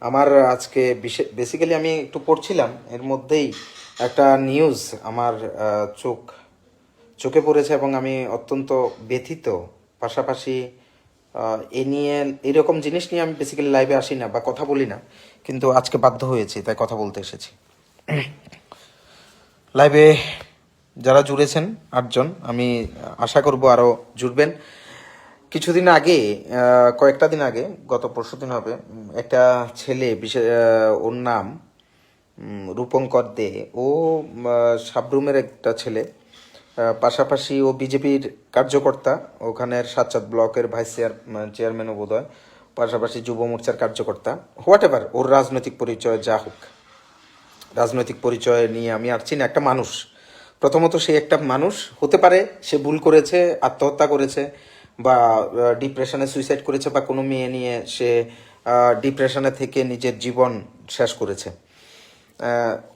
আমার আজকে বেসিক্যালি আমি একটু পড়ছিলাম, এর মধ্যেই একটা নিউজ আমার চোখে পড়েছে এবং আমি অত্যন্ত ব্যথিত। পাশাপাশি এ নিয়ে এরকম জিনিস নিয়ে আমি বেসিক্যালি লাইভে আসি না বা কথা বলি না, কিন্তু আজকে বাধ্য হয়েছি, তাই কথা বলতে এসেছি। লাইভে যারা জুড়েছেন 8 জন, আমি আশা করব আরও জুড়বেন। কিছুদিন আগে, কয়েকটা দিন আগে, গত পরশুদিন হবে, একটা ছেলে বিশেষ, ওর নাম রূপঙ্কর দে। ও সাবরুমের একটা ছেলে, পাশাপাশি ও বিজেপির কার্যকর্তা, ওখানের সাতচাঁদ ব্লকের ভাইস চেয়ারম্যানও বোধ হয়, পাশাপাশি যুব মোর্চার কার্যকর্তা। হোয়াট এভার ওর রাজনৈতিক পরিচয় যা হোক, রাজনৈতিক পরিচয় নিয়ে আমি আসছি না। একটা মানুষ, প্রথমত সে একটা মানুষ হতে পারে, সে ভুল করেছে, আত্মহত্যা করেছে বা ডিপ্রেশনে সুইসাইড করেছে, বা কোনো মেয়ে নিয়ে সে ডিপ্রেশনে থেকে নিজের জীবন শেষ করেছে,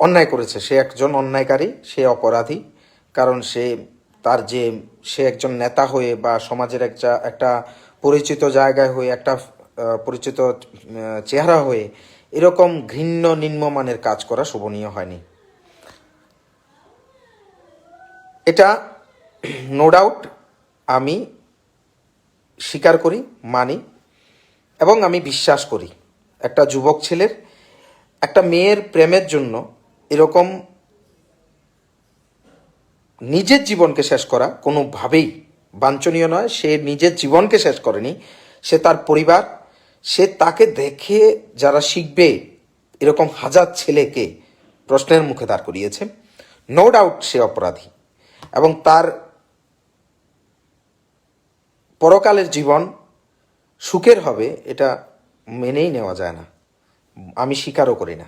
অন্যায় করেছে। সে একজন অন্যায়কারী, সে অপরাধী। কারণ সে একজন নেতা হয়ে বা সমাজের একটা পরিচিত জায়গায় হয়ে, একটা পরিচিত চেহারা হয়ে এরকম ঘৃণ্য নিম্নমানের কাজ করা শোভনীয় হয়নি। এটা নো ডাউট আমি স্বীকার করি, মানি এবং আমি বিশ্বাস করি। একটা যুবক ছেলের একটা মেয়ের প্রেমের জন্য এরকম নিজের জীবনকে শেষ করা কোনোভাবেই বাঞ্ছনীয় নয়। সে নিজের জীবনকে শেষ করেনি, সে তার পরিবার, সে তাকে দেখে যারা শিখবে এরকম হাজার ছেলেকে প্রশ্নের মুখে দাঁড় করিয়েছে। নো ডাউট সে অপরাধী এবং তার পরকালের জীবন সুখের হবে এটা মেনেই নেওয়া যায় না, আমি স্বীকারও করি না।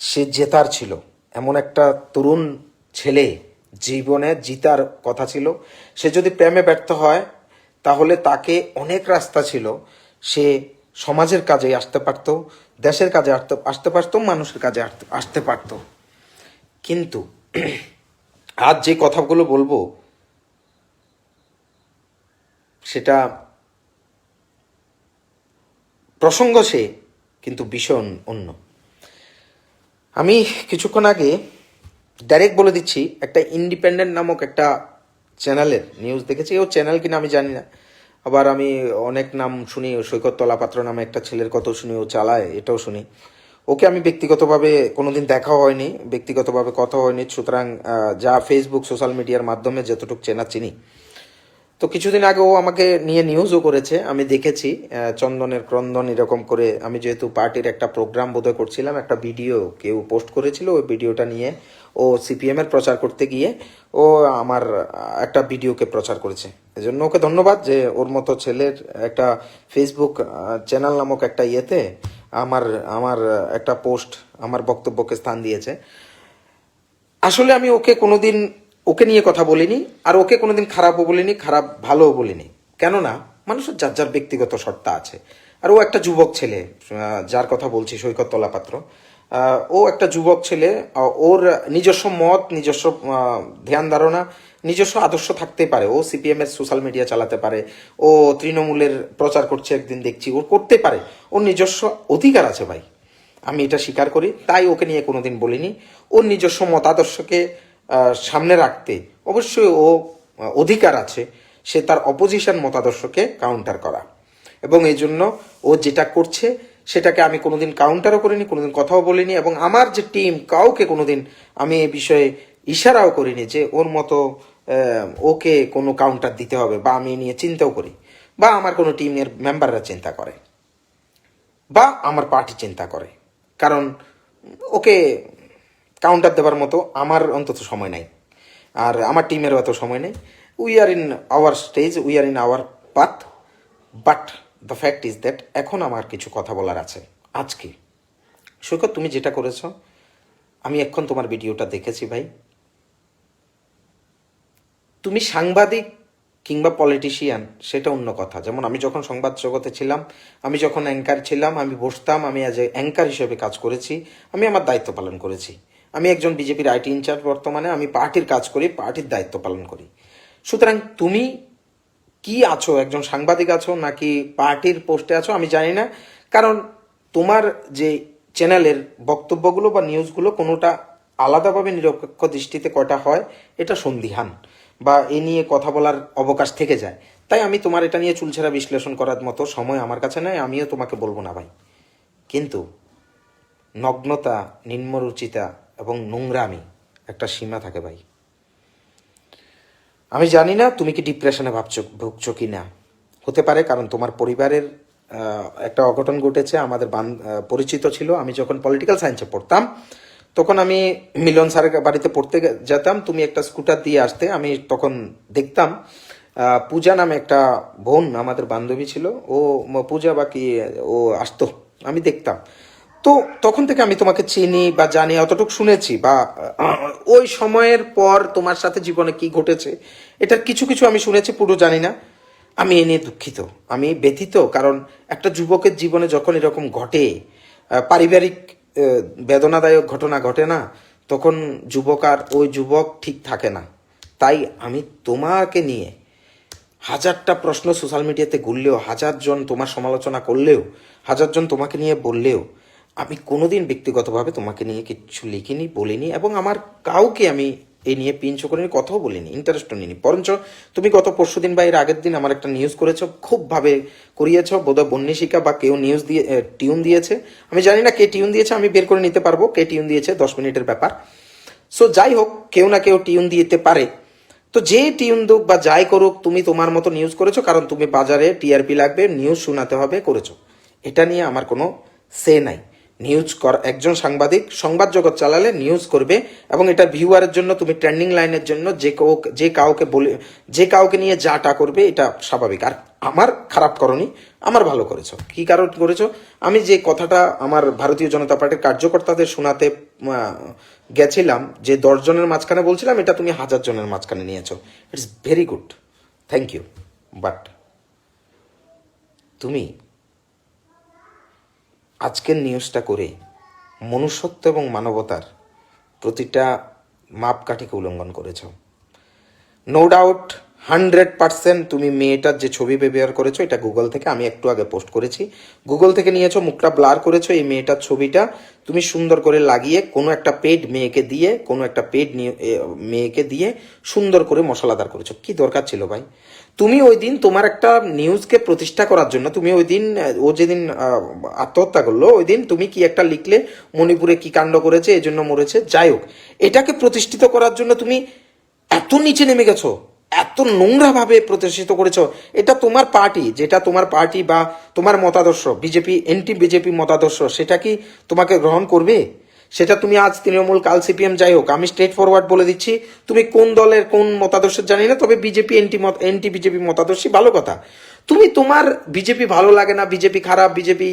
সে জেতার ছিল, এমন একটা তরুণ ছেলে, জীবনে জিতার কথা ছিল। সে যদি প্রেমে ব্যর্থ হয় তাহলে তাকে অনেক রাস্তা ছিল, সে সমাজের কাজে আসতে পারত, দেশের কাজে আসতে পারত, মানুষের কাজে আসতে পারত। কিন্তু আজ যে কথাগুলো বলবো সেটা প্রসঙ্গ সে, কিন্তু বিষয় অন্য। আমি কিছুক্ষণ আগে ডাইরেক্ট বলে দিচ্ছি, একটা ইন্ডিপেন্ডেন্ট নামক একটা চ্যানেলের নিউজ দেখেছি। ও চ্যানেল কিনা আমি জানি না, আবার আমি অনেক নাম শুনি, সৈকত তলাপাত্র নামে একটা ছেলের কথা শুনি, ও চালায়, এটাও শুনি। ওকে আমি ব্যক্তিগতভাবে কোনোদিন দেখা হয়নি, ব্যক্তিগতভাবে কথা হয়নি, সুতরাং যা ফেসবুক সোশ্যাল মিডিয়ার মাধ্যমে যতটুকু চেনা চিনি। তো কিছুদিন আগে ও আমাকে নিয়ে নিউজও করেছে, আমি দেখেছি। চন্দনের ক্রন্দন এরকম করে, আমি যেহেতু পার্টির একটা প্রোগ্রাম বোধহয় করছিলাম, একটা ভিডিও কেউ পোস্ট করেছিল, ওই ভিডিওটা নিয়ে ও সিপিএমের প্রচার করতে গিয়ে ও আমার একটা ভিডিওকে প্রচার করেছে। এজন্য ওকে ধন্যবাদ যে ওর মতো ছেলের একটা ফেসবুক চ্যানেল নামক একটা ইয়েতে আমার আমার একটা পোস্ট, আমার বক্তব্যকে স্থান দিয়েছে। আসলে আমি ওকে নিয়ে কথা বলিনি, আর ওকে কোনোদিন খারাপও বলিনি, খারাপ ভালোও বলিনি। কেননা মানুষের যার যার ব্যক্তিগত সত্তা আছে। আর ও একটা যুবক ছেলে, যার কথা বলছি সৈকত তলাপাত্র, ও একটা যুবক ছেলে। ওর নিজস্ব মত, নিজস্ব ধ্যান ধারণা, নিজস্ব আদর্শ থাকতে পারে। ও সিপিএম এর সোশ্যাল মিডিয়া চালাতে পারে, ও তৃণমূলের প্রচার করছে, একদিন দেখছি, ও করতে পারে, ওর নিজস্ব অধিকার আছে ভাই, আমি এটা স্বীকার করি। তাই ওকে নিয়ে কোনোদিন বলিনি। ওর নিজস্ব মতাদর্শকে সামনে রাখতে অবশ্যই ও অধিকার আছে, সে তার অপোজিশন মতাদর্শকে কাউন্টার করা। এবং এই জন্য ও যেটা করছে সেটাকে আমি কোনোদিন কাউন্টারও করিনি, কোনোদিন কথাও বলিনি, এবং আমার যে টিম কাউকে কোনোদিন আমি এ বিষয়ে ইশারাও করিনি যে ওর মতো ওকে কোনো কাউন্টার দিতে হবে, বা আমি নিয়ে চিন্তাও করি, বা আমার কোনো টিমের মেম্বাররা চিন্তা করে, বা আমার পার্টি চিন্তা করে। কারণ ওকে কাউন্টার দেওয়ার মতো আমার অন্তত সময় নাই, আর আমার টিমেরও এত সময় নেই। We are in our stage, we are in our path. But the fact is that এখন আমার কিছু কথা বলার আছে। আজকে সৈকত, তুমি যেটা করেছো, আমি এখন তোমার ভিডিওটা দেখেছি ভাই। তুমি সাংবাদিক কিংবা পলিটিশিয়ান সেটা অন্য কথা। যেমন আমি যখন সংবাদ জগতে ছিলাম, আমি যখন অ্যাঙ্কার ছিলাম, আমি বসতাম, আমি অ্যাজ এ অ্যাঙ্কার হিসেবে কাজ করেছি, আমি আমার দায়িত্ব পালন করেছি। আমি একজন বিজেপির আইটি ইনচার্জ, বর্তমানে আমি পার্টির কাজ করি, পার্টির দায়িত্ব পালন করি। সুতরাং তুমি কি আছো, একজন সাংবাদিক আছো নাকি পার্টির পোস্টে আছো আমি জানি না। কারণ তোমার যে চ্যানেলের বক্তব্যগুলো বা নিউজগুলো কোনোটা আলাদাভাবে নিরপেক্ষ দৃষ্টিতে কয়টা হয় এটা সন্দিহান, বা এ নিয়ে কথা বলার অবকাশ থেকে যায়। তাই আমি তোমার এটা নিয়ে চুলছেরা বিশ্লেষণ করার মতো সময় আমার কাছে নয়, আমিও তোমাকে বলবো না ভাই। কিন্তু নগ্নতা, নিম্নরুচিতা এবং নোংরামি একটা সীমা থাকে ভাই। আমি জানি না তুমি কি ডিপ্রেশনে ভুগছো কি না, হতে পারে, কারণ তোমার পরিবারের একটা অঘটন ঘটেছে। আমাদের পরিচিত ছিল, আমি যখন পলিটিক্যাল সায়েন্সে পড়তাম তখন আমি মিলন স্যারের বাড়িতে পড়তে যেতাম, তুমি একটা স্কুটার দিয়ে আসতে, আমি তখন দেখতাম পূজা নামে একটা বোন আমাদের বান্ধবী ছিল, ও পূজা বা কি ও আসতো, আমি দেখতাম। তো তখন থেকে আমি তোমাকে চিনি বা জানি, অতটুকু শুনেছি, বা ওই সময়ের পর তোমার সাথে জীবনে কি ঘটেছে এটার কিছু কিছু আমি শুনেছি, পুরো জানি না। আমি এ নিয়ে দুঃখিত, আমি ব্যথিত, কারণ একটা যুবকের জীবনে যখন এরকম ঘটে, পারিবারিক বেদনাদায়ক ঘটনা ঘটে না, তখন যুবক আর ওই যুবক ঠিক থাকে না। তাই আমি তোমাকে নিয়ে হাজারটা প্রশ্ন সোশ্যাল মিডিয়াতে ঘুরলেও, হাজারজন তোমার সমালোচনা করলেও, হাজারজন তোমাকে নিয়ে বললেও, আমি কোনোদিন ব্যক্তিগতভাবে তোমাকে নিয়ে কিচ্ছু লিখিনি, বলিনি, এবং আমার কাউকে আমি এই নিয়ে পিঞ্চ করিনি, কথাও বলিনি, ইন্টারেস্টও নিইনি। বরঞ্চ তুমি গত পরশুদিন বা এর আগের দিন আমার একটা নিউজ করেছো, খুবভাবে করিয়েছ, বোধহয় বন্যিশিকা বা কেউ নিউজ দিয়ে টিউন দিয়েছে, আমি জানি না কে টিউন দিয়েছে, আমি বের করে নিতে পারবো কে টিউন দিয়েছে, 10 মিনিটের ব্যাপার। সো যাই হোক, কেউ না কেউ টিউন দিতে পারে। তো যে টিউন দুক বা যাই করুক, তুমি তোমার মতো নিউজ করেছো, কারণ তুমি বাজারে টিআরপি লাগবে, নিউজ শোনাতে হবে, করেছো। এটা নিয়ে আমার কোনো সে নাই। নিউজ কর, একজন সাংবাদিক সংবাদ জগৎ চালালে নিউজ করবে, এবং এটার ভিউয়ারের জন্য তুমি ট্রেন্ডিং লাইনের জন্য যে কাউকে নিয়ে যাটা করবে, এটা স্বাভাবিক। আর আমার খারাপ করনি, আমার ভালো করেছো। কি কারণ করেছো? আমি যে কথাটা আমার ভারতীয় জনতা পার্টির কার্যকর্তাদের শোনাতে গেছিলাম, যে 10 জনের মাঝখানে বলছিলাম, এটা তুমি 1000 জনের মাঝখানে নিয়েছো। It's very good, thank you. But তুমি আজকের নিউজটা করে মনুষ্যত্ব এবং মানবতার প্রতিটা মাপকাঠিকে উল্লঙ্ঘন করেছ। নো ডাউট, 100% তুমি মেয়েটার যে ছবি ব্যবহার করেছো, এটা গুগল থেকে, আমি একটু আগে পোস্ট করেছি, গুগল থেকে নিয়েছো, মুখটা ব্লার করেছো, এই মেয়েটার ছবিটা তুমি সুন্দর করে লাগিয়ে কোনো একটা পেড মেয়েকে দিয়ে সুন্দর করে মশলাদার করেছো। কি দরকার ছিল ভাই? তুমি ওই দিন তোমার একটা নিউজকে প্রতিষ্ঠা করার জন্য, তুমি ওই দিন, ও যেদিন আত্মহত্যা করলো, ওই দিন তুমি কি একটা লিখলে, মণিপুরে কি কাণ্ড করেছে, এই জন্য মরেছে। যাই হোক, এটাকে প্রতিষ্ঠিত করার জন্য তুমি এত নিচে নেমে গেছো, এত নোংরা ভাবে প্রতিষ্ঠিত করেছো। এটা তোমার পার্টি, যেটা তোমার পার্টি বা তোমার মতাদর্শ, বিজেপি, এন্টি বিজেপি মতাদর্শ, সেটা কি তোমাকে গ্রহণ করবে? সেটা তুমি আজ তৃণমূল, কাল সিপিএম, যাই হোক, আমি স্ট্রেট ফরওয়ার্ড বলে দিচ্ছি, তুমি কোন দলের কোন মতাদর্শের জানি না, তবে বিজেপি এন্টি বিজেপি মতাদর্শী, ভালো কথা। তুমি তোমার বিজেপি ভালো লাগে না, বিজেপি খারাপ, বিজেপি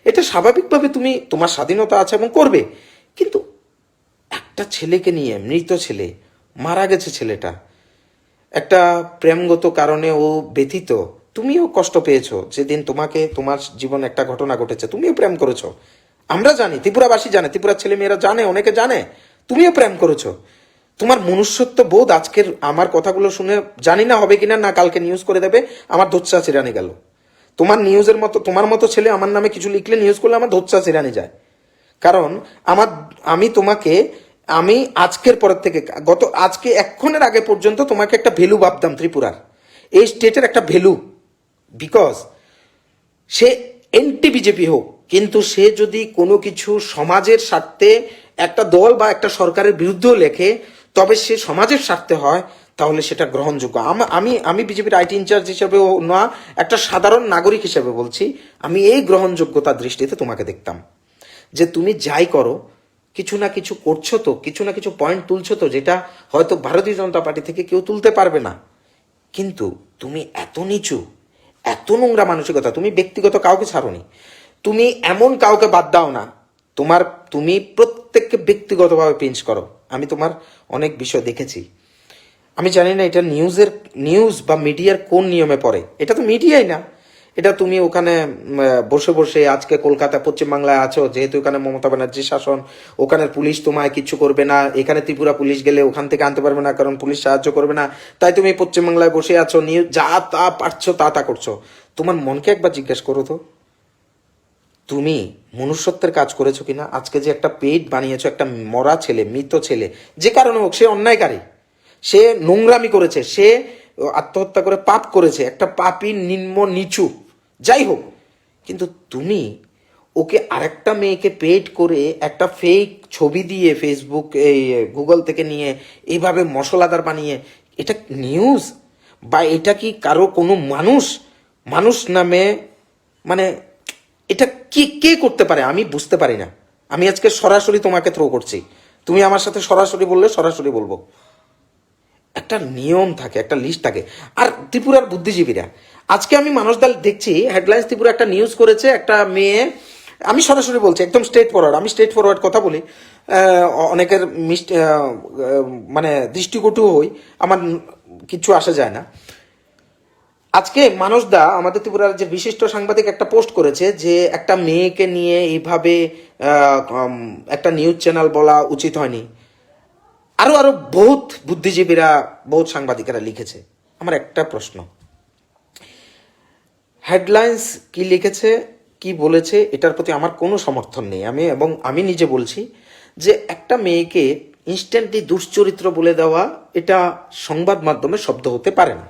এটা স্বাভাবিকভাবে তুমি, তোমার স্বাধীনতা আছে এবং করবে। কিন্তু একটা ছেলেকে নিয়ে, মৃত ছেলে, মারা গেছে ছেলেটা, একটা প্রেমগত কারণে ও ব্যথিত, তুমিও কষ্ট পেয়েছো যেদিন তোমার জীবনে একটা ঘটনা ঘটেছে, তুমিও প্রেম করেছো, আমরা জানি, ত্রিপুরাবাসী জানে, ত্রিপুরার ছেলে মেয়েরা জানে, অনেকে জানে, তুমিও প্রেম করেছো। তোমার মনুষ্যত্ব বোধ আজকের আমার কথাগুলো শুনে জানি না হবে কিনা, না কালকে নিউজ করে দেবে, আমার ধোচ্ছা চিরানি গেল। তোমার নিউজের মতো, তোমার মতো ছেলে আমার নামে কিছু লিখলে, নিউজ করলে আমার ধোচ্ছা চিরানি যায়। কারণ আমি আজকের পরের থেকে, আজকে এক্ষণের আগে পর্যন্ত তোমাকে একটা ভ্যালু ভাবতাম ত্রিপুরার, এই স্টেটের একটা value, because say anti BJP হোক, কিন্তু সে যদি কোনো কিছু সমাজের স্বার্থে একটা দল বা একটা সরকারের বিরুদ্ধেও লেখে, তবে সে সমাজের স্বার্থে হয়, তাহলে সেটা গ্রহণযোগ্য। আমি বিজেপির আইটি ইনচার্জ হিসেবে না, একটা সাধারণ নাগরিক হিসেবে বলছি, আমি এই গ্রহণযোগ্যতার দৃষ্টিতে তোমাকে দেখতাম, যে তুমি যাই করো, কিছু না কিছু করছো তো, কিছু না কিছু পয়েন্ট তুলছো তো, যেটা হয়তো ভারতীয় জনতা পার্টি থেকে কেউ তুলতে পারবে না। কিন্তু তুমি এত নিচু, এত নোংরা মানসিকতা, তুমি ব্যক্তিগত কাউকে ছাড়োনি, তুমি এমন কাউকে বাদ দাও না, তুমি প্রত্যেককে ব্যক্তিগতভাবে পিঞ্চ করো। আমি তোমার অনেক বিষয় দেখেছি, আমি জানি না এটা নিউজ বা মিডিয়ার কোন নিয়মে পড়ে, এটা তো মিডিয়াই না, এটা তুমি ওখানে বসে বসে, আজকে কলকাতা পশ্চিমবাংলায় আছো, যেহেতু ওখানে মমতা ব্যানার্জির শাসন, ওখানের পুলিশ তোমায় কিছু করবে না, এখানে ত্রিপুরা পুলিশ গেলে ওখান থেকে আনতে পারবে না, কারণ পুলিশ সাহায্য করবে না, তাই তুমি পশ্চিমবাংলায় বসে আছো, নিউজ যা তা পারছো তা করছো। তোমার মনকে একবার জিজ্ঞেস করো তো, তুমি মনুষ্যত্বের কাজ করেছো কিনা? আজকে যে একটা পেট বানিয়েছো, একটা মরা ছেলে, মৃত ছেলে, যে কারণে হোক সে অন্যায়কারী, সে নোংরামি করেছে, সে আত্মহত্যা করে পাপ করেছে, একটা পাপী নিম্ন নিচু, যাই হোক, কিন্তু তুমি ওকে আরেকটা মেয়েকে পেড করে একটা ফেক ছবি দিয়ে ফেসবুক এই গুগল থেকে নিয়ে এইভাবে মশলাদার বানিয়ে, এটা নিউজ? বা এটা কি কারো কোনো মানুষ মানুষ নামে, মানে এটা কি কে করতে পারে? আমি বুঝতে পারি না। আমি আজকে সরাসরি তোমাকে থ্রো করছি, তুমি আমার সাথে সরাসরি বললে সরাসরি বলবো। একটা নিয়ম থাকে, একটা লিস্ট থাকে। আর ত্রিপুরার বুদ্ধিজীবীরা, আজকে আমি মানুষদাল দেখছি হেডলাইন্স ত্রিপুরা একটা নিউজ করেছে, একটা মেয়ে, আমি সরাসরি বলছি, একদম স্ট্রেট ফরওয়ার্ড, আমি স্ট্রেট ফরওয়ার্ড কথা বলি, অনেকের মানে দৃষ্টিকটু হই, আমার কিচ্ছু আসা যায় না। আজকে মানুষদা, আমাদের ত্রিপুরার যে বিশিষ্ট সাংবাদিক, একটা পোস্ট করেছে যে একটা মেয়েকে নিয়ে এইভাবে একটা নিউজ চ্যানেল বলা উচিত হয়নি। আরো আরো বহুত বুদ্ধিজীবীরা, বহুত সাংবাদিকেরা লিখেছে। আমার একটা প্রশ্ন, হেডলাইন্স কি লিখেছে, কি বলেছে, এটার প্রতি আমার কোনো সমর্থন নেই। আমি নিজে বলছি যে একটা মেয়েকে ইনস্ট্যান্টলি দুশ্চরিত্র বলে দেওয়া, এটা সংবাদ মাধ্যমে শব্দ হতে পারে না,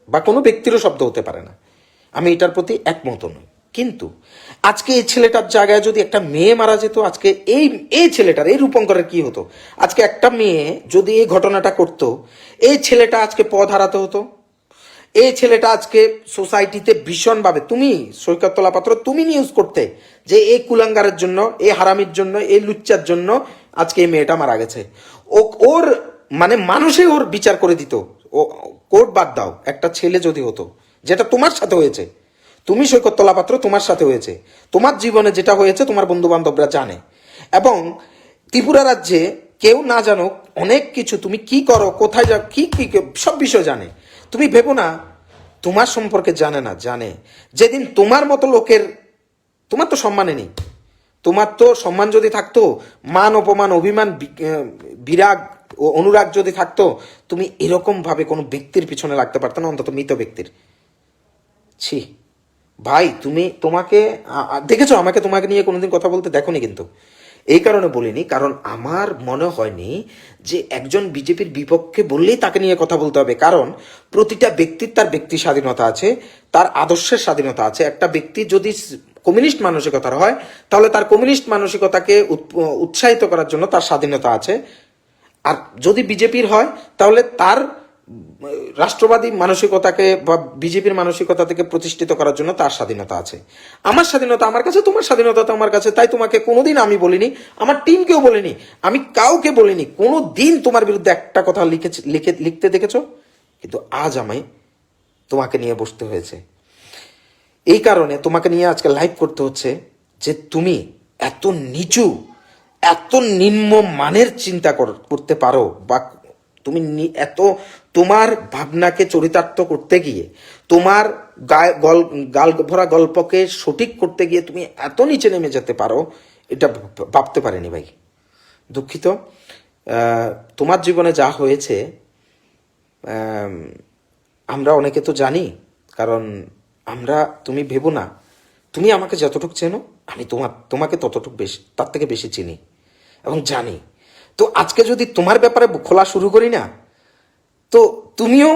বা কোনো ব্যক্তিরও শব্দ হতে পারে না। আমি এটার প্রতি একমত নই। কিন্তু আজকে এই ছেলেটার জায়গায় যদি একটা মেয়ে মারা যেত, আজকে এই এই ছেলেটার, এই রূপঙ্করের কি হতো? আজকে একটা মেয়ে যদি এই ঘটনাটা করতো, এই ছেলেটা আজকে পথ হারাতে হতো। এই ছেলেটা আজকে সোসাইটিতে ভীষণভাবে, তুমি সৈকত তলাপাত্র, তুমি নিউজ করতে যে এই কুলাঙ্গারের জন্য, এই হারামির জন্য, এই লুচ্চার জন্য আজকে এই মেয়েটা মারা গেছে। ওর মানে মানুষে ওর বিচার করে দিত। ও কোর্ট বাদ দাও, একটা ছেলে যদি হতো, যেটা তোমার সাথে হয়েছে, তুমি সৈকত তলাপাত্র, তোমার সাথে হয়েছে, তোমার জীবনে যেটা হয়েছে তোমার বন্ধু বান্ধবরা জানে, এবং ত্রিপুরা রাজ্যে কেউ না জানুক অনেক কিছু, তুমি কি করো, কোথায় যাও, কি কি সব বিষয় জানে। তুমি ভেবো না তোমার সম্পর্কে জানে না, জানে। যেদিন তোমার মতো লোকের, তোমার তো সম্মানে নেই, তোমার তো সম্মান যদি থাকতো, মান অপমান অভিমান বিরাগ ও অনুরাগ যদি থাকতো, তুমি এরকম ভাবে কোনো ব্যক্তির পিছনে লাগতে পারতো না, অন্তত মৃত ব্যক্তির। ছি ভাই, তোমাকে দেখেছো, আমাকে তোমাকে নিয়ে কোনোদিন কথা বলতে দেখোনি, কিন্তু এই কারণে বলিনি, কারণ আমার মনে হয়নি যে একজন বিজেপির বিপক্ষে বললেই তাকে নিয়ে কথা বলতে হবে। কারণ প্রতিটা ব্যক্তির তার ব্যক্তি স্বাধীনতা আছে, তার আদর্শের স্বাধীনতা আছে। একটা ব্যক্তি যদি কমিউনিস্ট মানসিকতার হয়, তাহলে তার কমিউনিস্ট মানসিকতাকে উৎসাহিত করার জন্য তার স্বাধীনতা আছে। আর যদি বিজেপির হয়, তাহলে তার রাষ্ট্রবাদী মানসিকতাকে বা বিজেপির মানসিকতা থেকে প্রতিষ্ঠিত করার জন্য তার স্বাধীনতা আছে। আমার স্বাধীনতা আমার কাছে, তোমার স্বাধীনতা তো আমার কাছে। তাই তোমাকে কোনোদিন আমি বলিনি, আমার টিমকেও বলিনি, আমি কাউকে বলিনি, কোনো দিন তোমার বিরুদ্ধে একটা কথা লিখতে দেখেছো? কিন্তু আজ আমি তোমাকে নিয়ে বসতে হয়েছে, এই কারণে তোমাকে নিয়ে আজকে লাইভ করতে হচ্ছে যে তুমি এত নিচু, এত নিম্ন মানের চিন্তা করতে পারো, বা তুমি এত, তোমার ভাবনাকে চরিতার্থ করতে গিয়ে, তোমার গাল ভরা গল্পকে সঠিক করতে গিয়ে তুমি এত নিচে নেমে যেতে পারো, এটা ভাবতে পারিনি ভাই। দুঃখিত। তোমার জীবনে যা হয়েছে আমরা অনেকে তো জানি, কারণ আমরা, তুমি ভেবো না, তুমি আমাকে যতটুকু চেনো, আমি তোমাকে ততটুকু বেশি, তার থেকে বেশি চিনি এবং জানি। তো আজকে যদি তোমার ব্যাপারে খোলা শুরু করি না, তো তুমিও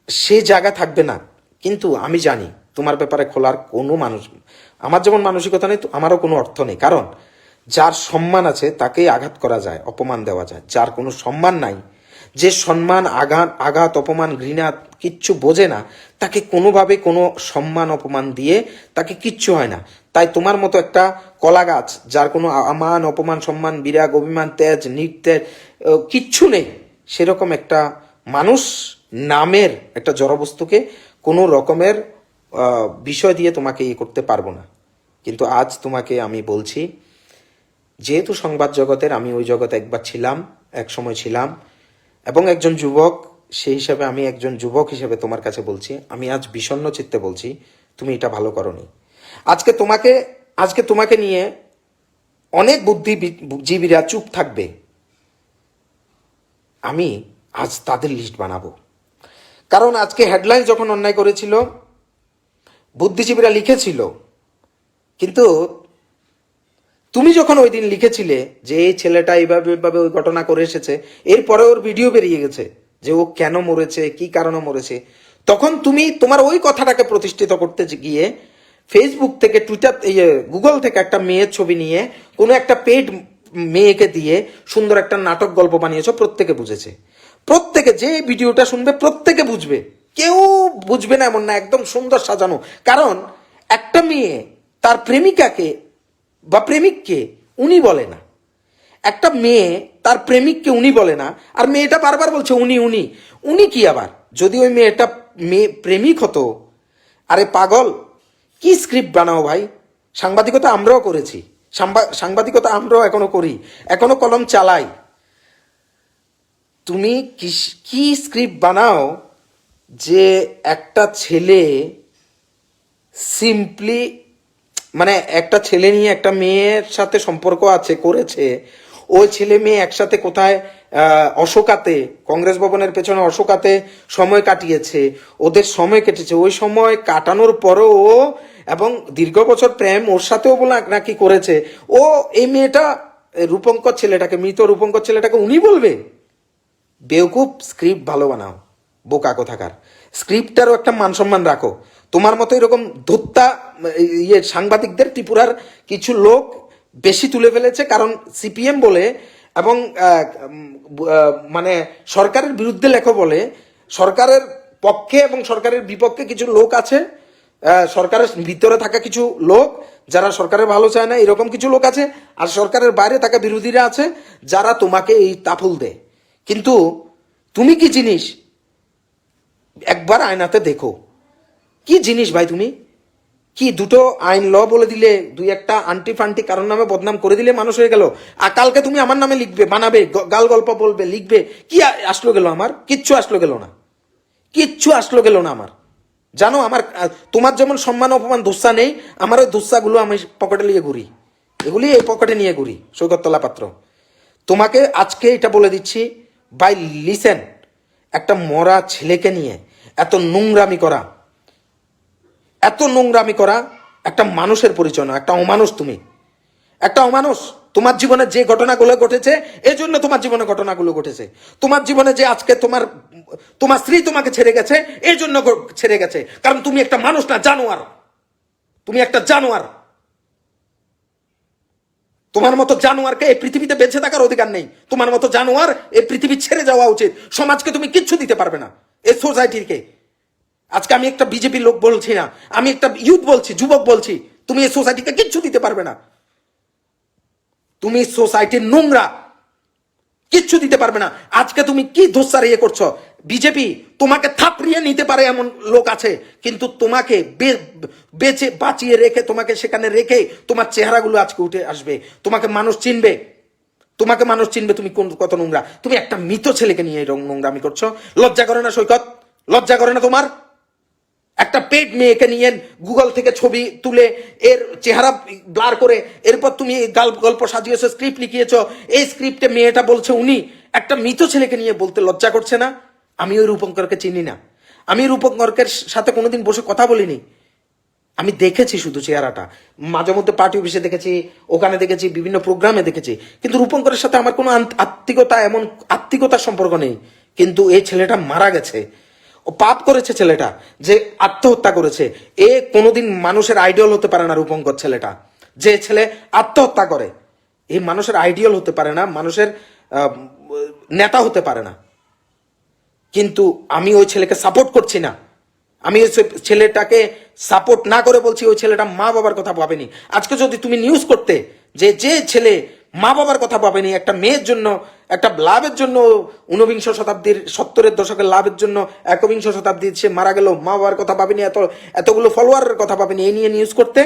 সে জায়গা থাকবে না। কিন্তু আমি জানি তোমার ব্যাপারে খোলার কোনো মানুষ, আমার যেমন মানসিকতা নেই, আমারও কোনো অর্থ নেই। কারণ যার সম্মান আছে তাকেই আঘাত করা যায়, অপমান দেওয়া যায়। যার কোনো সম্মান নাই, যে সম্মান আঘাত অপমান ঘৃণা কিচ্ছু বোঝে না, তাকে কোনোভাবে কোনো সম্মান অপমান দিয়ে তাকে কিচ্ছু হয় না। তাই তোমার মতো একটা কলা গাছ, যার কোনো মান অপমান সম্মান বিরাগ অভিমান তেজ নৃত্যের কিচ্ছু নেই, সেরকম একটা মানুষ নামের একটা জড়বস্তুকে কোনো রকমের বিষয় দিয়ে তোমাকে ইয়ে করতে পারবো না। কিন্তু আজ তোমাকে আমি বলছি, যেহেতু সংবাদ জগতের, আমি ওই জগতে একবার ছিলাম, এক সময় ছিলাম, এবং একজন যুবক, সেই হিসাবে আমি একজন যুবক হিসেবে তোমার কাছে বলছি, আমি আজ বিষণ্ণ চিত্তে বলছি, তুমি এটা ভালো করনি। আজকে তোমাকে নিয়ে অনেক বুদ্ধিজীবীরা চুপ থাকবে, আমি আজ তাদের লিস্ট বানাবো। কারণ আজকে হেডলাইন যখন অন্যায় করেছিল, বুদ্ধিজীবীরা লিখেছিল কিন্তু তুমি যখন ওই দিন লিখেছিলে যে এই ছেলেটা এইভাবে এইভাবে ওই ঘটনা করে এসেছে, এরপরে ওর ভিডিও বেরিয়ে গেছে যে ও কেন মরেছে, কি কারণে মরেছে, তখন তুমি তোমার ওই কথাটাকে প্রতিষ্ঠিত করতে গিয়ে ফেসবুক থেকে, টুইটার, গুগল থেকে একটা মেয়ের ছবি নিয়ে কোনো একটা পেড মেয়েকে দিয়ে সুন্দর একটা নাটক গল্প বানিয়েছো। প্রত্যেকে বুঝেছে, প্রত্যেকে যে ভিডিওটা শুনবে প্রত্যেকে বুঝবে, কেউ বুঝবে না এমন না, একদম সুন্দর সাজানো। কারণ একটা মেয়ে তার প্রেমিকাকে বা প্রেমিককে উনি বলে না, একটা মেয়ে তার প্রেমিককে উনি বলে না, আর মেয়েটা বারবার বলছে উনি উনি উনি। কি আবার যদি ওই মেয়েটা প্রেমিক হতো, আরে পাগল, কি স্ক্রিপ্ট বানাও ভাই। সাংবাদিকতা আমরাও করেছি, সাংবাদিকতা আমরাও এখনো করি, এখনো কলম চালাই। তুমি কি স্ক্রিপ্ট বানাও যে একটা ছেলে সিম্পলি, মানে একটা ছেলে নিয়ে একটা মেয়ের সাথে সম্পর্ক আছে, করেছে, ওই ছেলে মেয়ে একসাথে কোথায় অশোকাতে, কংগ্রেস ভবনের পেছনে অশোকাতে সময় কাটিয়েছে, ওদের সময় কেটেছে, ওই সময় কাটানোর পরও ও, এবং দীর্ঘ বছর প্রেম ওর সাথেও বলে নাকি করেছে, ও এই মেয়েটা রূপঙ্কর ছেলেটাকে, মৃত রূপঙ্কর ছেলেটাকে উনি বলবে? বেওকুব, স্ক্রিপ্ট ভালো বানাও, বোকা কোথাকার। স্ক্রিপ্টটারও একটা মান সম্মান রাখো। তোমার মতো এরকম ধুত্তা সাংবাদিকদের ত্রিপুরার কিছু লোক বেশি তুলে ফেলেছে, কারণ সিপিএম বলে এবং মানে সরকারের বিরুদ্ধে লেখো বলে, সরকারের পক্ষে এবং সরকারের বিপক্ষে কিছু লোক আছে, সরকারের ভিতরে থাকা কিছু লোক যারা সরকারের ভালো চায় না, এরকম কিছু লোক আছে, আর সরকারের বাইরে থাকা বিরোধীরা আছে যারা তোমাকে এই তাফুল দেয়। কিন্তু তুমি কি জিনিস একবার আয়নাতে দেখো, কি জিনিস ভাই তুমি। কি দুটো আইন ল বলে দিলে, দুই একটা আন্টি ফান্টি কারোর নামে বদনাম করে দিলে মানুষ হয়ে গেল, আর কালকে তুমি আমার নামে লিখবে, বানাবে, গাল গল্প বলবে, লিখবে, কি আসলো গেল আমার? কিচ্ছু আসলো গেল না, কিচ্ছু আসলো গেল না আমার। জানো আমার, তোমার যেমন সম্মান অপমান দুঃসা নেই, আমার ওই দুঃসাগুলো আমি পকেটে নিয়ে ঘুরি, এগুলি এই পকেটে নিয়ে ঘুরি। সৈকতলা পাত্র, তোমাকে আজকে এটা বলে দিচ্ছি, বাই লিসেন, একটা মরা ছেলেকে নিয়ে এত নোংরামি করা, এত নোংরামি করা একটা মানুষের পরিচয় না, একটা অমানুষ। তুমি একটা অমানুষ। তোমার জীবনে যে ঘটনাগুলো ঘটেছে, এই জন্য তোমার জীবনে ঘটনাগুলো ঘটেছে। তোমার জীবনে যে আজকে তোমার তোমার স্ত্রী তোমাকে ছেড়ে গেছে, এই জন্য ছেড়ে গেছে, কারণ তুমি একটা মানুষ না, জানোয়ার। তুমি একটা জানোয়ার। তোমার মতো জানোয়ারকে এই পৃথিবীতে বেঁচে থাকার অধিকার নেই। তোমার মতো জানোয়ার এই পৃথিবী ছেড়ে যাওয়া উচিত। সমাজকে তুমি কিচ্ছু দিতে পারবে না, এই সোসাইটিকে। আজকে আমি একটা বিজেপি লোক বলছি না, আমি একটা ইউথ বলছি, যুবক বলছি, তুমি এই সোসাইটিকে কিচ্ছু দিতে পারবে না। তুমি সোসাইটির নোংরা, কিচ্ছু দিতে পারবে না। আজকে তুমি কি দোষার ইয়ে করছো? বিজেপি তোমাকে থাপড়িয়ে নিতে পারে এমন লোক আছে, কিন্তু তোমাকে বেঁচে বাঁচিয়ে রেখে, তোমাকে সেখানে রেখে তোমার চেহারাগুলো আজকে উঠে আসবে, তোমাকে মানুষ চিনবে, তোমাকে মানুষ চিনবে তুমি কোন কত নোংরা। তুমি একটা মৃত ছেলেকে নিয়ে এরকম নোংরামি করছো, লজ্জা করে না সৈকত? লজ্জা করে না তোমার? একটা পেট মেয়েকে নিয়ে গুগল থেকে ছবি তুলে এর চেহারা ব্লার করে এরপর তুমি গল্প সাজিয়েছো, স্ক্রিপ্ট লিখিয়েছো, এই স্ক্রিপ্টে মেয়েটা বলছে উনি। একটা মৃত ছেলেকে নিয়ে বলতে লজ্জা করছে না? আমি ওই রূপঙ্করকে চিনি না, আমি রূপঙ্করের সাথে কোনোদিন বসে কথা বলিনি, আমি দেখেছি শুধু চেহারাটা, মাঝে মধ্যে পার্টি অফিসে দেখেছি, ওখানে দেখেছি, বিভিন্ন প্রোগ্রামে দেখেছি, কিন্তু রূপঙ্করের সাথে আমার কোনো আত্মিকতা, এমন আত্মিকতার সম্পর্ক নেই। কিন্তু এই ছেলেটা মারা গেছে, ও পাপ করেছে ছেলেটা, যে আত্মহত্যা করেছে। এ কোনোদিন মানুষের আইডিয়াল হতে পারে না। রূপঙ্কর ছেলেটা, যে ছেলে আত্মহত্যা করে, এই মানুষের আইডিয়াল হতে পারে না, মানুষের নেতা হতে পারে না। কিন্তু আমি ওই ছেলেকে সাপোর্ট করছি না, আমি ওই ছেলেটাকে সাপোর্ট না করে বলছি ওই ছেলেটা মা বাবার কথা ভাবেনি। আজকে যদি তুমি নিউজ করতে যে যে ছেলে মা বাবার কথা ভাবেনি, একটা মেয়ের জন্য, একটা লাভের জন্য, ঊনবিংশ শতাব্দীর 70-এর দশকের লাভের জন্য একবিংশ শতাব্দীর সে মারা গেল, মা বাবার কথা ভাবেনি, এতগুলো ফলোয়ারের কথা ভাবেনি, এই নিয়ে নিউজ করতে,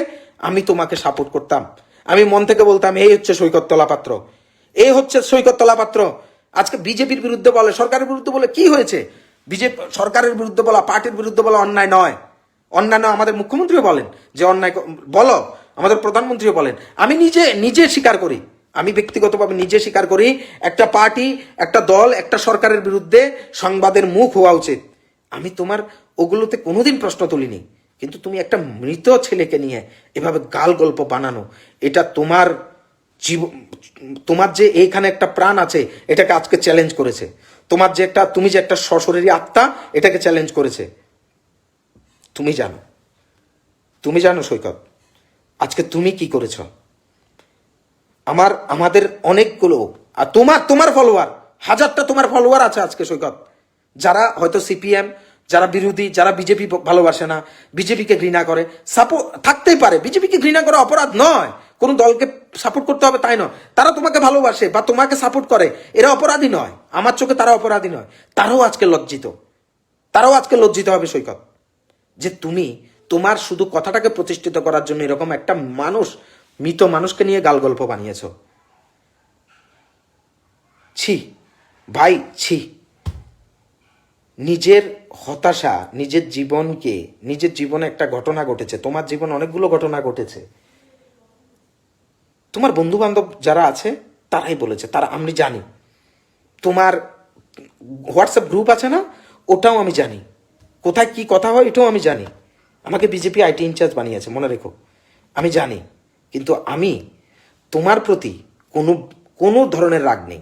আমি তোমাকে সাপোর্ট করতাম। আমি মন থেকে বলতাম এই হচ্ছে সৈকত তলাপাত্র, এই হচ্ছে সৈকত তলাপাত্র। আজকে বিজেপির বিরুদ্ধে বলে, সরকারের বিরুদ্ধে বলে, কি হয়েছে? বিজেপি সরকারের বিরুদ্ধে বলা, পার্টির বিরুদ্ধে বলা অন্যায় নয়। অন্যান্য আমাদের মুখ্যমন্ত্রীও বলেন যে অন্যায় বলো, আমাদের প্রধানমন্ত্রীও বলেন। আমি নিজে স্বীকার করি, আমি ব্যক্তিগতভাবে নিজে স্বীকার করি, একটা পার্টি, একটা দল, একটা সরকারের বিরুদ্ধে সংবাদের মুখ হওয়া উচিত। আমি তোমার ওগুলোতে কোনোদিন প্রশ্ন তুলিনি, কিন্তু তুমি একটা মৃত ছেলেকে নিয়ে এভাবে গাল গল্প বানানো, এটা তোমার জীবন, তোমার যে এইখানে একটা প্রাণ আছে এটাকে আজকে চ্যালেঞ্জ করেছে। তোমার যে একটা, তুমি যে একটা সশরীরী আত্মা এটাকে চ্যালেঞ্জ করেছে। তুমি জানো, তুমি জানো সৈকত, আজকে তুমি কি করেছ? আমাদের অনেকগুলো, আর তোমার ফলোয়ার, হাজারটা তোমার ফলোয়ার আছে আজকে সৈকত, যারা হয়তো সিপিএম, যারা বিরোধী, যারা বিজেপি ভালোবাসে না, বিজেপিকে ঘৃণা করে, সাপোর্ট থাকতেই পারে, বিজেপিকে ঘৃণা করা অপরাধ নয়, কোনো দলকে সাপোর্ট করতে হবে তাই নয়, তারা তোমাকে ভালোবাসে বা তোমাকে সাপোর্ট করে, এরা অপরাধী নয়, আমার চোখে তারা অপরাধী নয়, তারাও আজকে লজ্জিত, তারাও আজকে লজ্জিত হবে সৈকত, যে তুমি তোমার শুধু কথাটাকে প্রতিষ্ঠিত করার জন্য এরকম একটা মানুষ, মৃত মানুষকে নিয়ে গাল গল্প বানিয়েছ। ছি ভাই, ছি। নিজের হতাশা, নিজের জীবনকে, নিজের জীবনে একটা ঘটনা ঘটেছে, তোমার জীবন অনেকগুলো ঘটনা ঘটেছে, তোমার বন্ধু বান্ধব যারা আছে তারাই বলেছে, তারা আমি জানি, তোমার হোয়াটসঅ্যাপ গ্রুপ আছে না, ওটাও আমি জানি, কোথায় কি কথা হয় এটাও আমি জানি। আমাকে বিজেপি আইটি ইনচার্জ বানিয়েছে, মনে রেখো, আমি জানি। কিন্তু আমি তোমার প্রতি কোনো কোনো ধরনের রাগ নেই,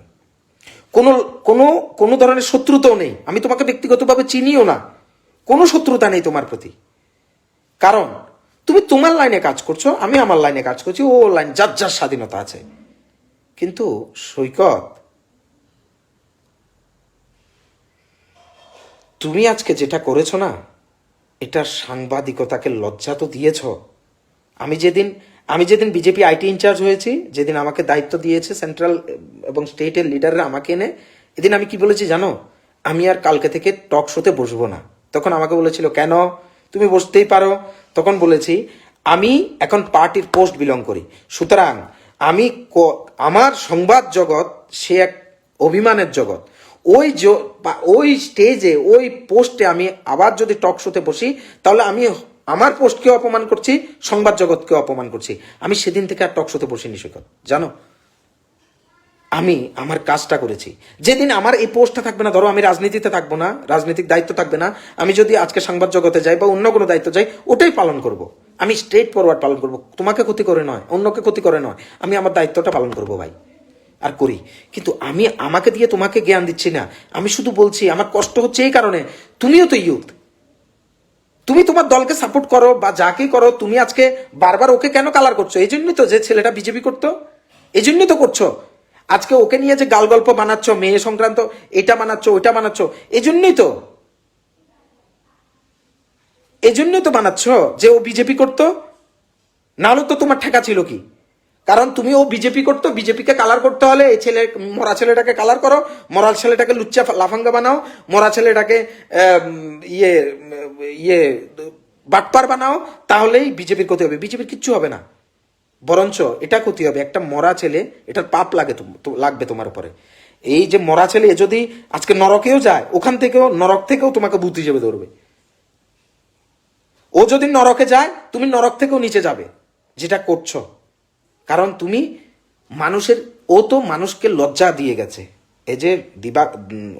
কোনো কোনো কোনো ধরনের শত্রুতাও নেই, আমি তোমাকে ব্যক্তিগতভাবে চিনিও না, কোনো শত্রুতা নেই তোমার প্রতি। কারণ তুমি তোমার লাইনে কাজ করছো, আমি আমার লাইনে কাজ করছি, ও লাইন, যার যার স্বাধীনতা আছে। কিন্তু সৈকত, তুমি আজকে যেটা করেছো না, এটা সাংবাদিকতাকে লজ্জা তো দিয়েছ। আমি যেদিন বিজেপি আইটি ইনচার্জ হয়েছি, যেদিন আমাকে দায়িত্ব দিয়েছে সেন্ট্রাল এবং স্টেটের লিডাররা আমাকে এনে, এদিন আমি কি বলেছি জানো? আমি আর কালকে থেকে টক শোতে বসবো না। তখন আমাকে বলেছিল কেন, তুমি বসতেই পারো। তখন বলেছি আমি এখন পার্টির পোস্ট বিলং করি, সুতরাং আমি আমার সংবাদ জগৎ সে এক অভিমানের জগৎ, ওই স্টেজে, ওই পোস্টে আমি আবার যদি টক শোতে বসি, তাহলে আমি আমার পোস্টকেও অপমান করছি, সংবাদ জগৎকেও অপমান করছি। আমি সেদিন থেকে আর টক শোতে বসিনি সৈকত, জানো। আমি আমার কাজটা করেছি। যেদিন আমার এই পোস্টটা থাকবে না, ধরো আমি রাজনীতিতে থাকবো না, রাজনৈতিক দায়িত্ব থাকবে না, আমি যদি আজকে সংবাদ জগতে যাই বা অন্য কোনো দায়িত্ব যাই, ওটাই পালন করব। আমি স্ট্রেট ফরওয়ার্ড পালন করব, তোমাকে ক্ষতি করে নয়, অন্যকে ক্ষতি করে নয়, আমি আমার দায়িত্বটা পালন করব ভাই, আর করি। কিন্তু আমি আমাকে দিয়ে তোমাকে জ্ঞান দিচ্ছি না, আমি শুধু বলছি আমার কষ্ট হচ্ছে এই কারণে, তুমিও তো ইউথ, তুমি তোমার দলকে সাপোর্ট করো বা যাকেই করো, তুমি আজকে বারবার ওকে কেন কালার করছো? এই জন্যই তো, যে ছেলেটা বিজেপি করতো, এই জন্যই তো করছো। আজকে ওকে নিয়ে যে গাল গল্প বানাচ্ছ, মেয়ে সংক্রান্ত এটা বানাচ্ছ, ওইটা বানাচ্ছ, এই জন্যই তো, এই জন্যই তো বানাচ্ছ যে ও বিজেপি করতো, নাহলে তো তোমার ঠেকা ছিল কি? কারণ তুমি, ও বিজেপি করতো, বিজেপিকে কালার করতে হলে এই ছেলে, মরা ছেলেটাকে কালার করো, মরা ছেলেটাকে লুচ্চা লাফাঙ্গা বানাও, মরা ছেলেটাকে ইয়ে ইয়ে বাটপার বানাও, তাহলেই বিজেপির ক্ষতি হবে। বিজেপির কিচ্ছু হবে না, বরঞ্চ এটা ক্ষতি হবে। একটা মরা ছেলে, এটার পাপ লাগবে তোমার উপরে। এই যে মরা ছেলে, এ যদি আজকে নরকেও যায়, ওখান থেকেও, নরক থেকেও তোমাকে ভূত হিসেবে ধরবে। ও যদি নরকে যায়, তুমি নরক থেকেও নিচে যাবে, যেটা করছো। কারণ তুমি মানুষের, ও তো মানুষকে লজ্জা দিয়ে গেছে। এই যে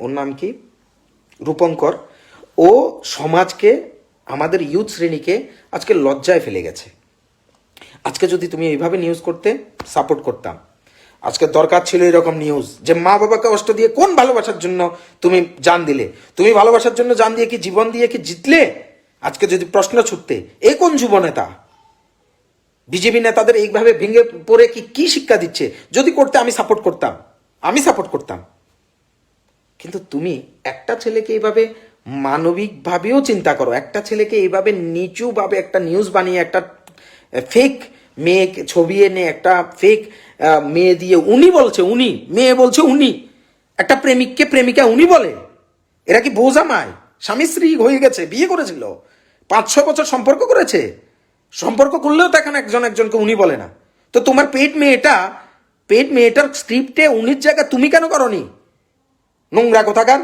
ওর নাম কি, রূপঙ্কর, ও সমাজকে, আমাদের ইউথ শ্রেণীকে আজকে লজ্জায় ফেলে গেছে। আজকে যদি তুমি এইভাবে নিউজ করতে, সাপোর্ট করতাম। আজকে দরকার ছিল এরকম নিউজ, যে মা বাবাকে কষ্ট দিয়ে কোন ভালোবাসার জন্য তুমি জান দিলে? তুমি ভালোবাসার জন্য জান দিয়ে কি, জীবন দিয়ে কি জিতলে? আজকে যদি প্রশ্ন ছুটতে, এ কোন যুব নেতা? বিজেপি নেতাদের এইভাবে ভেঙে পড়ে কি শিক্ষা দিচ্ছে? যদি করতে, আমি সাপোর্ট করতাম, আমি সাপোর্ট করতাম। কিন্তু তুমি একটা ছেলেকে এইভাবে মানবিকভাবেও চিন্তা করো, একটা ছেলেকে এইভাবে নিচুভাবে একটা নিউজ বানিয়ে, একটা ফেক মেয়ে ছবি এনে, একটা ফেক মেয়ে দিয়ে, উনি বলছে উনি, মেয়ে বলছে উনি, একটা প্রেমিককে প্রেমিকা উনি বলে। এরা কি বউ জামাই? স্বামী স্ত্রী হয়ে গেছে, বিয়ে করেছিল, 5-6 বছর সম্পর্ক করেছে, সম্পর্ক করলেও তো এখন একজনকে উনি বলে না। তো তোমার পেট মেয়েটার স্ক্রিপ্টে উনির জায়গা তুমি কেন করনি? নোংরা কোথাকার,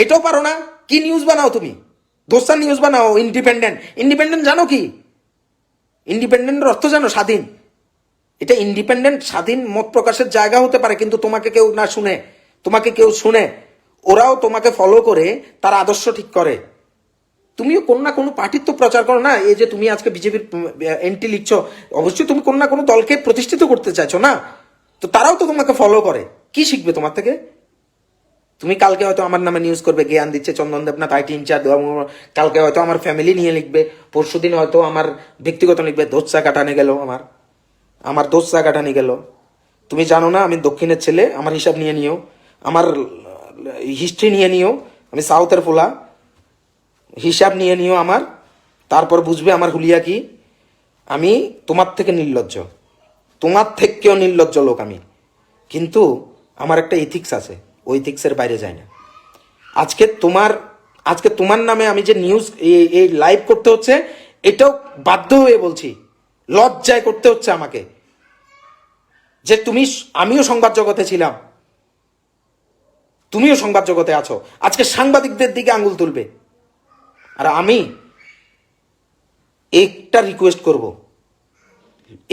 এটাও পারো না? কি নিউজ বানাও তুমি? দোস্তার নিউজ বানাও। ইন্ডিপেন্ডেন্ট জানো কি? ইন্ডিপেন্ডেন্টের অর্থ জানো? স্বাধীন। এটা ইন্ডিপেন্ডেন্ট, স্বাধীন মত প্রকাশের জায়গা হতে পারে, কিন্তু তোমাকে কেউ না শুনে, তোমাকে কেউ শুনে, ওরাও তোমাকে ফলো করে তার আদর্শ ঠিক করে। তুমিও কোনো না কোনো পার্টির তো প্রচার করো না। এই যে তুমি আজকে বিজেপির এন্ট্রি লিখছো, অবশ্যই তুমি কোনো না কোনো দলকে প্রতিষ্ঠিত করতে চাইছো না? তো তারাও তো তোমাকে ফলো করে, কি শিখবে তোমার থেকে? তুমি কালকে হয়তো আমার নামে নিউজ করবে, জ্ঞান দিচ্ছে চন্দন দেবনাথ আইটি ইনচার্জ, কালকে হয়তো আমার ফ্যামিলি নিয়ে লিখবে, পরশুদিন হয়তো আমার ব্যক্তিগত লিখবে, দোসা কাটানে গেল, আমার দোসা কাটানি গেল। তুমি জানো না আমি দক্ষিণের ছেলে, আমার হিসাব নিয়ে নিও, আমার হিস্ট্রি নিয়ে নিও, আমি সাউথের ফোলা, হিসাব নিয়ে নিও আমার, তারপর বুঝবে আমার হুলিয়া কি। আমি তোমার থেকে নির্লজ্জ, তোমার থেকেও নির্লজ্জ লোক আমি, কিন্তু আমার একটা ইথিক্স আছে, ওই ইথিক্সের বাইরে যায় না। আজকে তোমার নামে আমি যে নিউজ এই লাইভ করতে হচ্ছে, এটাও বাধ্য হয়ে বলছি, লজ্জায় করতে হচ্ছে আমাকে, যে আমিও সংবাদ জগতে ছিলাম, তুমিও সংবাদ জগতে আছো, আজকে সাংবাদিকদের দিকে আঙ্গুল তুলবে। আর আমি একটা রিকোয়েস্ট করব,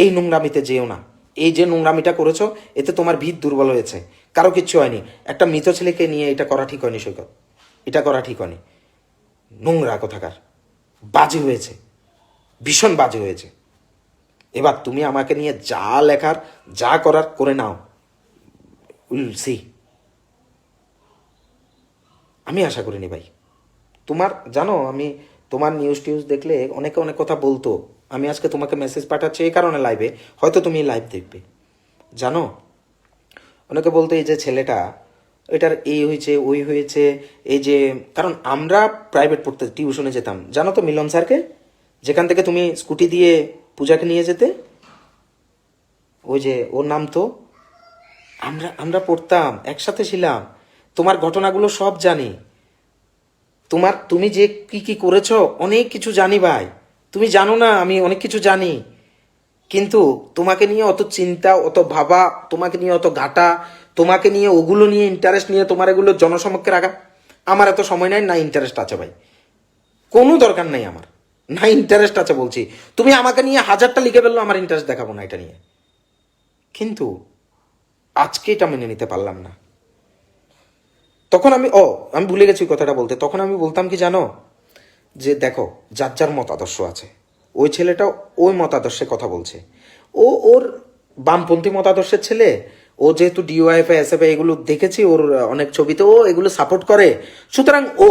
এই নোংরামিতে যেও না। এই যে নোংরামিটা করেছো, এতে তোমার ভিত দুর্বল হয়েছে, কারো কিচ্ছু হয়নি। একটা মৃত ছেলেকে নিয়ে এটা করা ঠিক হয়নি সৈকত, এটা করা ঠিক হয়নি। নোংরা কোথাকার, বাজে হয়েছে, ভীষণ বাজে হয়েছে। এবার তুমি আমাকে নিয়ে যা লেখার যা করার করে নাও, উইল সি। আমি আশা করিনি ভাই। জানো, আমি তোমার নিউজ টিউজ দেখলে অনেকে অনেক কথা বলতো, আমি আজকে তোমাকে মেসেজ পাঠাচ্ছি এই কারণে লাইভে, হয়তো তুমি লাইভ দেখবে। জানো, অনেকে বলতো এই যে ছেলেটা, এটার এই হয়েছে ওই হয়েছে, এই যে, কারণ আমরা প্রাইভেট পড়তে টিউশনে যেতাম, জানো তো মিলন স্যারকে, যেখান থেকে তুমি স্কুটি দিয়ে পূজাকে নিয়ে যেতে, ওই যে ওর নাম তো, আমরা পড়তাম একসাথে ছিলাম, তোমার ঘটনাগুলো সব জানি, তুমি যে কি কি করেছো অনেক কিছু জানি ভাই। তুমি জানো না আমি অনেক কিছু জানি, কিন্তু তোমাকে নিয়ে অত চিন্তা, অত ভাবা, তোমাকে নিয়ে অত ঘাটা, তোমাকে নিয়ে ওগুলো নিয়ে ইন্টারেস্ট নিয়ে তোমার এগুলো জনসমক্ষে রাখা, আমার এত সময় নাই, না ইন্টারেস্ট আছে ভাই, কোনো দরকার নাই আমার, না ইন্টারেস্ট আছে বলছি। তুমি আমাকে নিয়ে হাজারটা লিখে ফেললো, আমার ইন্টারেস্ট দেখাবো না এটা নিয়ে, কিন্তু আজকে এটা মেনে নিতে পারলাম না। তখন আমি ভুলে গেছি কথাটা বলতে, তখন আমি বলতাম কি জানো, যে দেখো যার যার মতাদর্শ আছে, ওই ছেলেটা ওই মতাদর্শে কথা বলছে, ওর বামপন্থী মতাদর্শের ছেলে, ও যেহেতু ডিওয়াইফআই এসএফআই এগুলো দেখেছি ওর অনেক ছবিতে, ও এগুলো সাপোর্ট করে, সুতরাং ও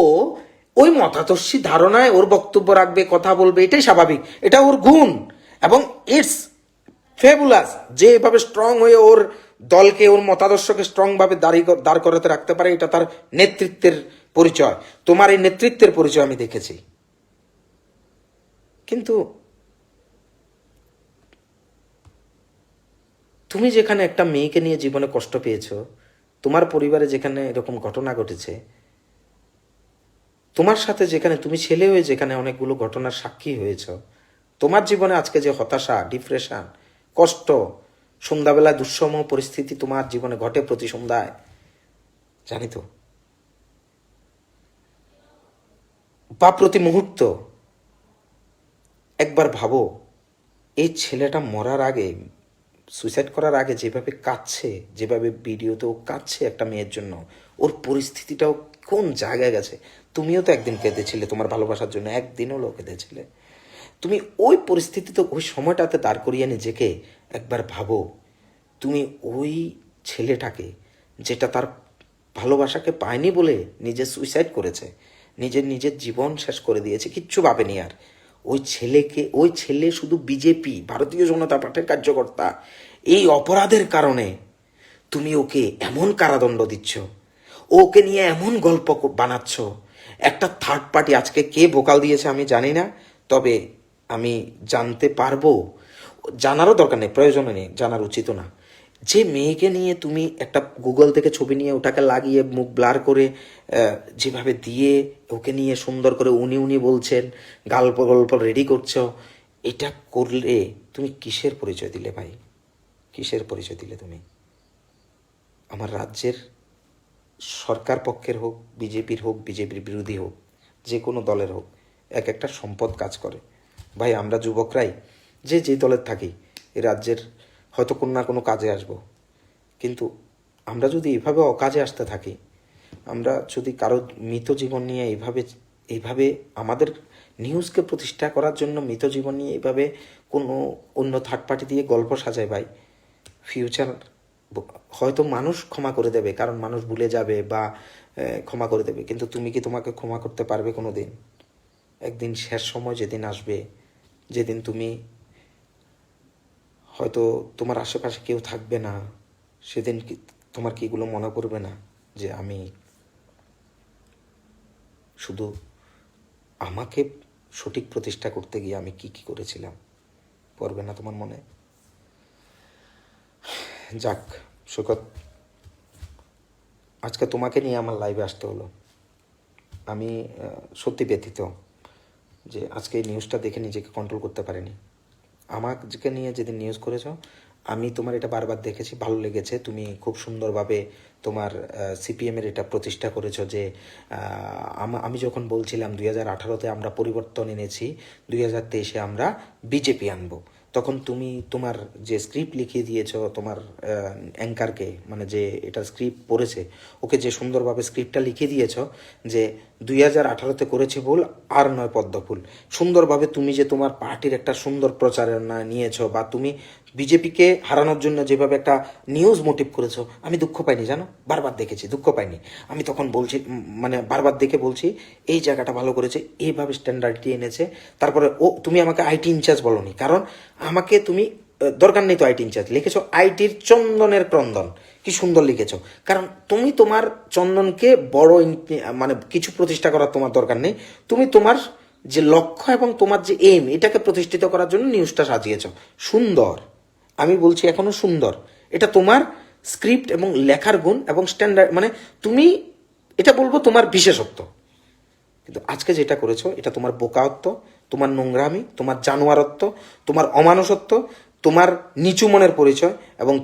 ওই মতাদর্শী ধারণায় ওর বক্তব্য রাখবে, কথা বলবে, এটাই স্বাভাবিক, এটা ওর গুণ, এবং ইটস ফেবুলাস যে এভাবে স্ট্রং হয়ে ওর দলকে, ওর মতাদর্শকে স্ট্রং ভাবে দাঁড় করাতে রাখতে পারে, এটা তার নেতৃত্বের পরিচয়। তোমার এই নেতৃত্বের পরিচয় আমি দেখেছি, কিন্তু তুমি যেখানে একটা মেয়েকে নিয়ে জীবনে কষ্ট পেয়েছো, তোমার পরিবারে যেখানে এরকম ঘটনা ঘটেছে, তোমার সাথে যেখানে তুমি ছেলে হয়ে যেখানে অনেকগুলো ঘটনার সাক্ষী হয়েছ, তোমার জীবনে আজকে যে হতাশা, ডিপ্রেশন, কষ্ট, সন্ধ্যাবেলা দুঃসম পরিস্থিতি তোমার জীবনে ঘটে প্রতি সন্ধ্যায়, জানি তো, বা প্রতি মুহূর্ত, একবার ভাবো এই ছেলেটা মরার আগে, সুইসাইড করার আগে যেভাবে কাঁদছে, যেভাবে ভিডিওতেও কাঁদছে একটা মেয়ের জন্য, ওর পরিস্থিতিটাও কোন জায়গায় গেছে। তুমিও তো একদিন কেঁদেছিলে তোমার ভালোবাসার জন্য, একদিন হলেও কেঁদেছিলে। তুমি ওই পরিস্থিতিতে, ওই সময়টাতে দাঁড় করিয়ে নিজেকে একবার ভাবো, তুমি ওই ছেলেটাকে, যেটা তার ভালোবাসাকে পায়নি বলে নিজে সুইসাইড করেছে, নিজের জীবন শেষ করে দিয়েছে, কিচ্ছু ভাবেনি আর, ওই ছেলে শুধু বিজেপি, ভারতীয় জনতা পার্টির কার্যকর্তা, এই অপরাধের কারণে তুমি ওকে এমন কারাদণ্ড দিচ্ছ, ওকে নিয়ে এমন গল্প বানাচ্ছ। একটা থার্ড পার্টি, আজকে কে ভোকাল দিয়েছে আমি জানি না, তবে আমি জানতে পারবো, জানারও দরকার নেই, প্রয়োজন নেই, জানার উচিত না, যে মেয়েকে নিয়ে তুমি একটা গুগল থেকে ছবি নিয়ে ওটাকে লাগিয়ে মুখ ব্লার করে যেভাবে দিয়ে ওকে নিয়ে সুন্দর করে উনি বলছেন, গল্প রেডি করছো, এটা করলে তুমি কিসের পরিচয় দিলে ভাই? কিসের পরিচয় দিলে তুমি? আমার রাজ্যের সরকার পক্ষের হোক, বিজেপির হোক, বিজেপির বিরোধী হোক, যে কোনো দলের হোক, এক একটা সম্পদ কাজ করে ভাই। আমরা যুবকরাই যে দলের থাকি, এ রাজ্যের হয়তো কোনো না কোনো কাজে আসব, কিন্তু আমরা যদি এভাবে অকাজে আসতে থাকি, আমরা যদি কারো মৃত জীবন নিয়ে এইভাবে এইভাবে আমাদের নিউজকে প্রতিষ্ঠা করার জন্য মৃত জীবন নিয়ে এইভাবে কোনো অন্য থার্ড পার্টি দিয়ে গল্প সাজায় ভাই, ফিউচার হয়তো মানুষ ক্ষমা করে দেবে, কারণ মানুষ ভুলে যাবে বা ক্ষমা করে দেবে, কিন্তু তুমি কি তোমাকে ক্ষমা করতে পারবে কোনো দিন? একদিন শেষ সময় যেদিন আসবে, যেদিন তুমি হয়তো তোমার আশেপাশে কেউ থাকবে না, সেদিন কি তোমার কি এগুলো মনে পড়বে না যে আমি শুধু আমাকে সঠিক প্রতিষ্ঠা করতে গিয়ে আমি কি কি করেছিলাম? পড়বে না তোমার মনে? যাক সৈকত, আজকে তোমাকে নিয়ে আমার লাইভে আসতে হলো। আমি সত্যি ব্যথিত যে আজকে এই নিউজটা দেখে নিজেকে কন্ট্রোল করতে পারিনি। আমাকে নিয়ে যেদিন নিউজ করেছো, আমি তোমার এটা বারবার দেখেছি, ভালো লেগেছে। তুমি খুব সুন্দরভাবে তোমার সিপিএমের এটা প্রতিষ্ঠা করেছো যে আমি যখন বলছিলাম 2018-তে আমরা পরিবর্তন এনেছি, 2023-এ আমরা বিজেপি আনবো, তখন তুমি তোমার যে স্ক্রিপ্ট লিখিয়ে দিয়েছো তোমার অ্যাঙ্কারকে, মানে যে এটা স্ক্রিপ্ট পড়েছে ওকে যে সুন্দরভাবে স্ক্রিপ্টটা লিখিয়ে দিয়েছো যে 2018-তে করেছি ভুল, আর নয় পদ্ম ফুল। সুন্দরভাবে তুমি যে তোমার পার্টির একটা সুন্দর প্রচারণা নিয়েছো, বা তুমি বিজেপিকে হারানোর জন্য যেভাবে একটা নিউজ মোটিভ করেছো, আমি দুঃখ পাইনি জানো, বারবার দেখেছি, দুঃখ পাইনি। আমি তখন বলছি, মানে বারবার দেখে বলছি এই জায়গাটা ভালো করেছে, এইভাবে স্ট্যান্ডার্ডটি এনেছে। তারপরে তুমি আমাকে আইটি ইনচার্জ বলোনি, কারণ আমাকে তুমি দরকার নেই তো আইটি ইনচার্জ, লিখেছো আইটির চন্দনের ক্রন্দন, কি সুন্দর লিখেছো। কারণ তুমি তোমার চন্দনকে বড় মানে কিছু প্রতিষ্ঠা করার তোমার দরকার নেই, তুমি তোমার যে লক্ষ্য এবং তোমার যে এম, এটাকে প্রতিষ্ঠিত করার জন্য নিউজটা সাজিয়েছ। সুন্দর, আমি বলছি এখনো সুন্দর। এটা তোমার স্ক্রিপ্ট এবং লেখার গুণ এবং স্ট্যান্ডার্ড, মানে তুমি এটা বলবো তোমার বিশেষত্ব। কিন্তু আজকে যেটা করেছো এটা তোমার বোকাত্ব, তোমার নোংরামি, তোমার জানোয়ারত্ব, তোমার অমানুষত্ব, তোমার নিচু মনের পরিচয়, এবং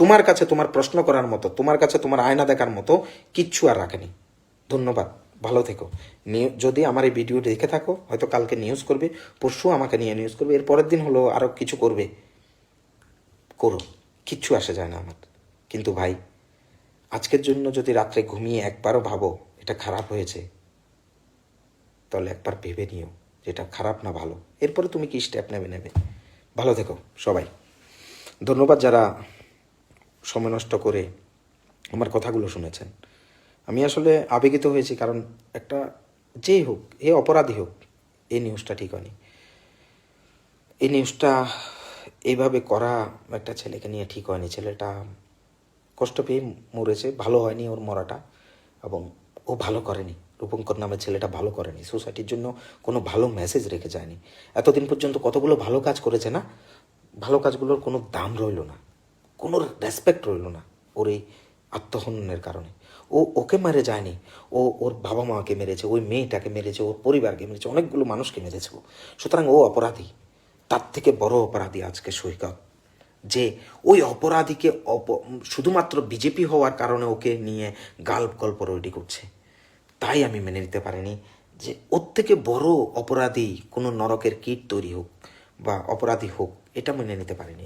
তোমার কাছে তোমার প্রশ্ন করার মতো, তোমার কাছে তোমার আয়না দেখার মতো কিচ্ছু আর রাখেনি। ধন্যবাদ, ভালো থেকো। যদি আমার এই ভিডিও দেখে থাকো, হয়তো কালকে নিউজ করবে, পরশু আমাকে নিয়ে নিউজ করবে, এর পরের দিন হলো আরও কিছু করবে, করো, কিচ্ছু আসে যায় না আমার। কিন্তু ভাই, আজকের জন্য যদি রাত্রে ঘুমিয়ে একবারও ভাবো এটা খারাপ হয়েছে, তাহলে একবার ভেবে নিও যেটা খারাপ না ভালো, এরপরে তুমি কি স্টেপ নেবে। ভালো থেকো সবাই। ধন্যবাদ যারা সময় নষ্ট করে আমার কথাগুলো শুনেছেন। আমি আসলে আবেগিত হয়েছি, কারণ একটা যেই হোক, এ অপরাধী হোক, এই নিউজটা ঠিক হয়নি। এই নিউজটা এইভাবে করা একটা ছেলেকে নিয়ে ঠিক হয়নি। ছেলেটা কষ্ট পেয়ে মরেছে, ভালো হয়নি ওর মরাটা, এবং ও ভালো করেনি। রূপঙ্কর নামের ছেলেটা ভালো করেনি, সোসাইটির জন্য কোনো ভালো মেসেজ রেখে যায়নি। এতদিন পর্যন্ত কতগুলো ভালো কাজ করেছে না, ভালো কাজগুলোর কোনো দাম রইল না, কোনো রেসপেক্ট রইল না ওর এই আত্মহননের কারণে। ওকে মেরে যায়নি, ওর বাবা মাকে মেরেছে, ওই মেয়েটাকে মেরেছে, ওর পরিবারকে মেরেছে, অনেকগুলো মানুষকে মেরেছে ও। সুতরাং ও অপরাধী। তার থেকে বড় অপরাধী আজকে সৈকত, যে ওই অপরাধীকে শুধুমাত্র বিজেপি হওয়ার কারণে ওকে নিয়ে গল্প রেডি করছে। তাই আমি মেনে নিতে পারিনি যে ওর থেকে বড় অপরাধী কোনো নরকের কীট তৈরি হোক বা অপরাধী হোক, এটা মেনে নিতে পারিনি।